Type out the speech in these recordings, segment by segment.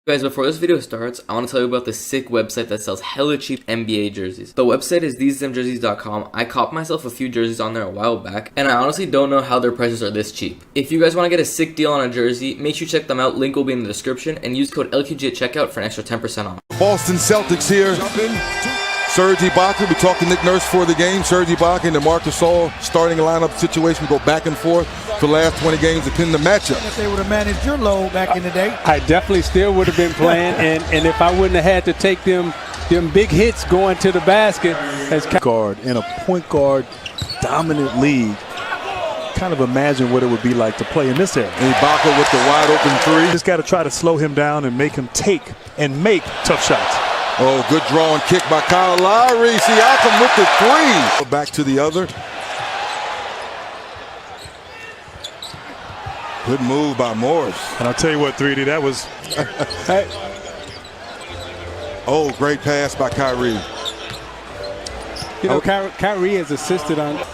Guys, before this video starts, I want to tell you about this sick website that sells hella cheap NBA jerseys. The website is thesemjerseys.com. I copped myself a few jerseys on there a while back, and I honestly don't know how their prices are this cheap. If you guys want to get a sick deal on a jersey, make sure you check them out. Link will be in the description, and use code LQG at checkout for an extra 10% off. Boston Celtics here. Serge Ibaka, we talked to Nick Nurse for the game. Serge Ibaka and DeMar Gasol starting lineup situation. We go back and forth for the last 20 games to pin the matchup. If they would have managed your load back in the day, I definitely still would have been playing, and if I wouldn't have had to take them big hits going to the basket as guard in a point guard dominant league. Kind of imagine what it would be like to play in this area. Ibaka with the wide open three. Just got to try to slow him down and make him take and make tough shots. Oh, good draw and kick by Kyle Lowry. Siakam with the three. Back to the other. Good move by Morris. And I'll tell you what, 3D, that was... Oh, great pass by Kyrie. You know, Kyrie has assisted on...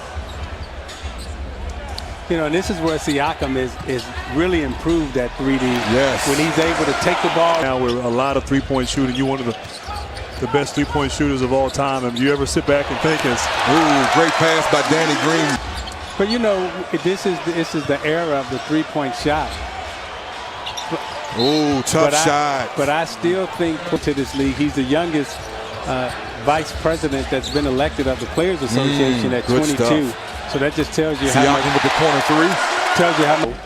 You know, and this is where Siakam is really improved at 3D. Yes. When he's able to take the ball. Now with a lot of three-point shooting, you're one of the best three-point shooters of all time. And you ever sit back and think it's... Ooh, great pass by Danny Green. But you know, this is the era of the three-point shot. Ooh, tough shot. But I still think to this league, he's the youngest vice president that's been elected of the Players Association at 22. Stuff. So that just tells you how much with the corner three. Tells you how much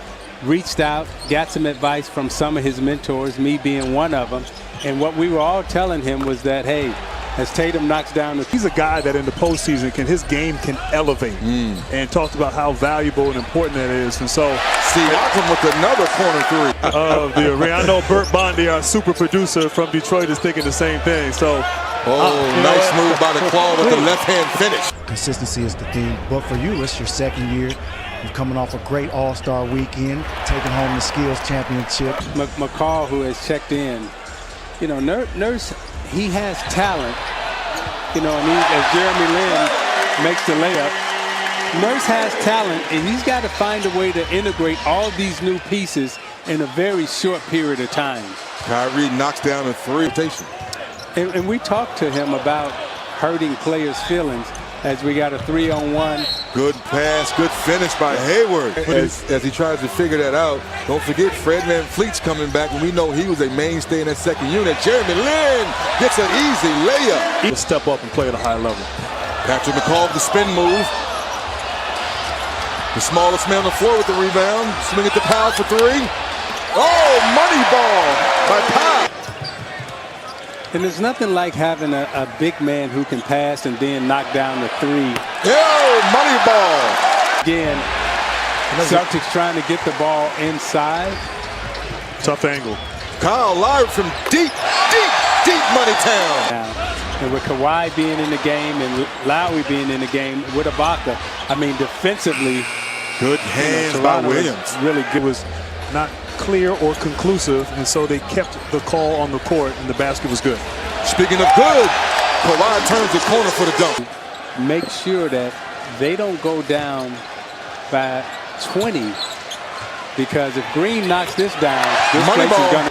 reached out, got some advice from some of his mentors, me being one of them. And what we were all telling him was that, hey, as Tatum knocks down the... He's a guy that in the postseason his game can elevate. And talked about how valuable and important that is. And so... Siakam with another corner three. Of the arena. I know Burt Bondi, our super producer from Detroit, is thinking the same thing. So... nice move by the claw with the left-hand finish. Consistency is the thing. But for you, it's your second year. You're coming off a great All-Star weekend, taking home the Skills Championship. McCall, who has checked in, you know, Nurse, he has talent, you know, and as Jeremy Lin makes the layup, Nurse has talent, and he's got to find a way to integrate all these new pieces in a very short period of time. Kyrie knocks down a three. And we talked to him about hurting players' feelings as we got a 3-on-1. Good pass, good finish by Hayward. As he tries to figure that out, don't forget Fred VanVleet's coming back, and we know he was a mainstay in that second unit. Jeremy Lin gets an easy layup. He'll step up and play at a high level. Patrick McCall with the spin move. The smallest man on the floor with the rebound. Swing it to Powell for three. Oh, money ball by Powell. And there's nothing like having a big man who can pass and then knock down the three. Yo, money ball. Again, Celtics trying to get the ball inside. Tough angle. Kyle Lowry from deep money town. And with Kawhi being in the game and Lowry being in the game with Ibaka, I mean, defensively, good hands by Williams. Really good. It was not clear or conclusive, and so they kept the call on the court, and the basket was good. Speaking of good, Kawhi turns the corner for the dunk. Make sure that they don't go down by 20, because if Green knocks this down, this place is gonna...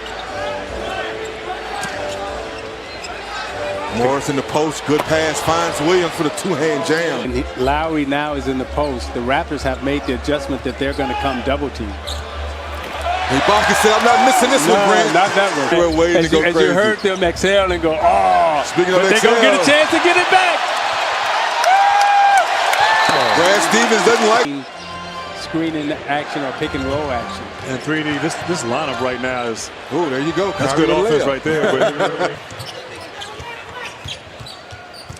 Morris in the post, good pass, finds Williams for the two-hand jam. And Lowry now is in the post. The Raptors have made the adjustment that they're going to come double team. Ibaka said, I'm not missing this one, Grant. Not that one. We're waiting to go crazy. As you heard them exhale and go, oh. Speaking of exhale, they're going to get a chance to get it back. Brad Stevens doesn't like screening action or pick and roll action. And 3D, this lineup right now is... Oh, there you go. That's good offense right there. But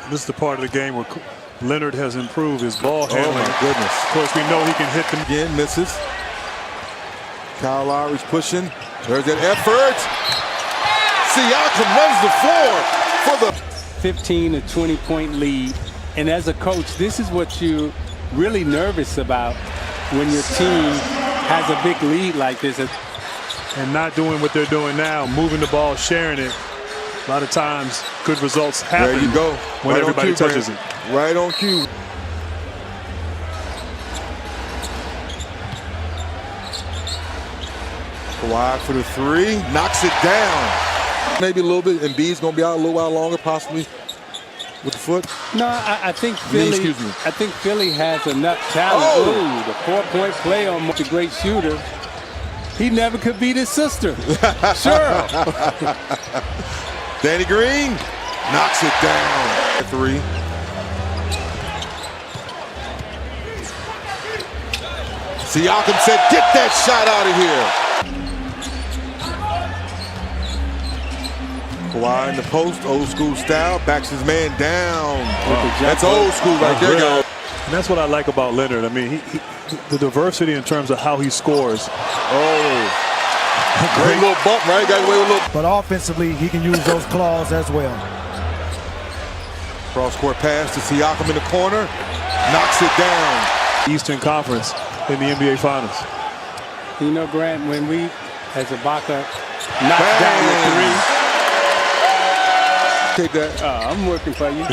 this is the part of the game where Leonard has improved his ball handling. Oh, my goodness. Of course, we know he can hit them. Again, misses. Kyle Lowry's pushing. There's that effort. Siakam runs the floor for the 15 to 20-point lead. And as a coach, this is what you're really nervous about when your team has a big lead like this. And not doing what they're doing now, moving the ball, sharing it. A lot of times, good results happen. There you go. When right everybody touches it. Right on cue. Kawhi for the three, knocks it down. Maybe a little bit. Embiid's going to be out a little while longer, possibly with the foot. No, I think Philly. Excuse me. I think Philly has enough talent. Oh! Ooh, the 4-point play on the great shooter. He never could beat his sister. Sure. Danny Green knocks it down. 3. Siakam said, "Get that shot out of here." Kawhi in the post, old school style, backs his man down. That's old school right there, guys. And that's what I like about Leonard. I mean, the diversity in terms of how he scores. Oh, great little bump, right? Got away with a little. But offensively, he can use those claws as well. Cross-court pass to Siakam in the corner, knocks it down. Eastern Conference in the NBA Finals. You know, Grant, when we, as Ibaka, knocked down the 3. Take that. I'm working for you.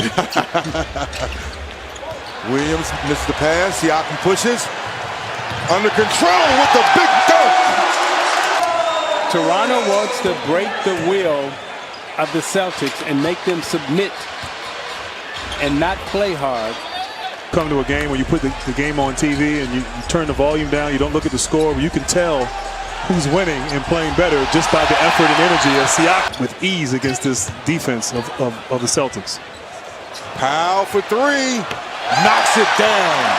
Williams misses the pass. Siakam pushes. Under control with the big dunk. Toronto wants to break the will of the Celtics and make them submit and not play hard. Come to a game where you put the game on TV and you turn the volume down, you don't look at the score, but you can tell who's winning and playing better just by the effort and energy of Siakam with ease against this defense of the Celtics. Powell for 3. Knocks it down.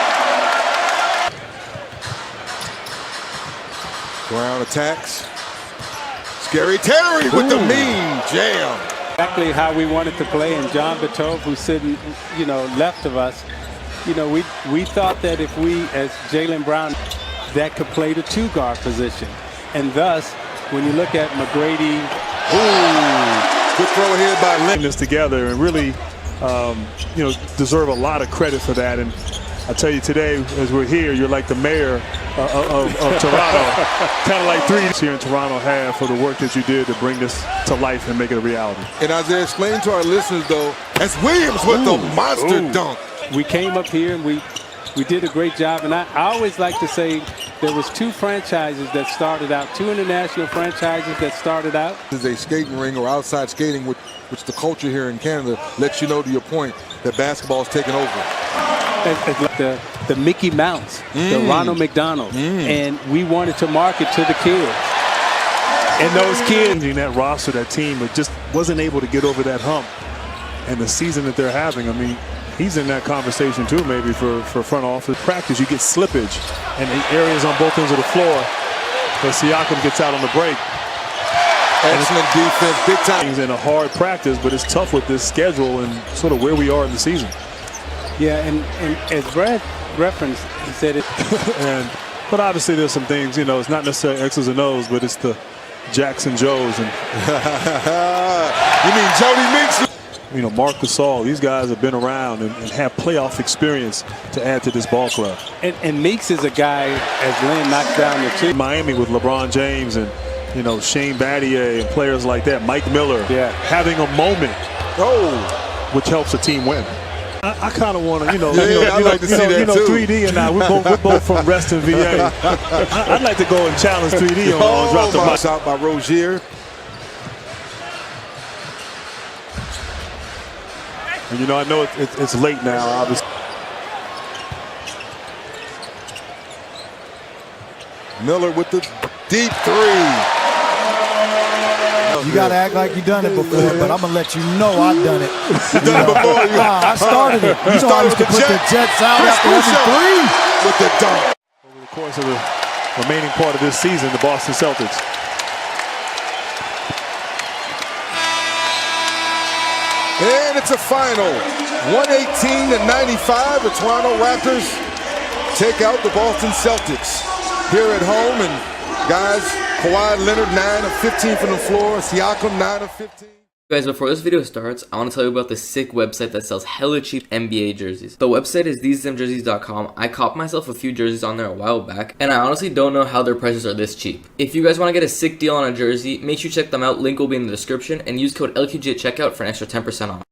Brown attacks. Scary Terry with the mean jam. Exactly how we wanted to play, and John Bitove, who's sitting, left of us, we thought that if we, as Jaylen Brown, that could play the 2-guard position. And thus, when you look at McGrady, good throw here by Lynn. This together and really, deserve a lot of credit for that. And I tell you today, as we're here, you're like the mayor of Toronto. Kind of like 3 here in Toronto have for the work that you did to bring this to life and make it a reality. And Isaiah, explain to our listeners, though, as Williams with the monster dunk. We came up here and we did a great job. And I always like to say there was 2 franchises that started out, 2 international franchises that started out. This is a skating ring or outside skating, which the culture here in Canada lets you know, to your point, that basketball is taking over. It's like the Mickey Mouse, the Ronald McDonald, and we wanted to market to the kids. And those kids in that roster, that team, it just wasn't able to get over that hump. And the season that they're having, I mean, he's in that conversation too, maybe for front office practice. You get slippage and the areas on both ends of the floor that Siakam gets out on the break. Excellent defense, big time. He's in a hard practice, but it's tough with this schedule and sort of where we are in the season. Yeah, and as Brad referenced, he said it. But obviously there's some things, it's not necessarily X's and O's, but it's the Jackson Joes. And you mean Jody Meeks? Mark Gasol, these guys have been around and have playoff experience to add to this ball club. And Meeks is a guy, as Lynn knocked down the 2. Miami with LeBron James and, Shane Battier and players like that, Mike Miller, having a moment, which helps a team win. I kind of want to, I'd like to see that too. 3D and I, we're both from Reston, VA. I'd like to go and challenge 3D on drop the mic. Out by Rozier. And I know it's late now, obviously. Miller with the deep 3. You got to act like you done it before, but I'm going to let you know I've done it. You done it before? I started it. You know I used to put the Jets out after every 3. With the dunk. Over the course of the remaining part of this season, the Boston Celtics. And it's a final. 118-95. The Toronto Raptors take out the Boston Celtics here at home. And guys, Kawhi Leonard 9 of 15 from the floor. Siakam 9 of 15. Guys, before this video starts, I want to tell you about the sick website that sells hella cheap NBA jerseys. The website is TheseDamnJerseys.com. I copped myself a few jerseys on there a while back, and I honestly don't know how their prices are this cheap. If you guys want to get a sick deal on a jersey, make sure you check them out. Link will be in the description, and use code LQG at checkout for an extra 10% off.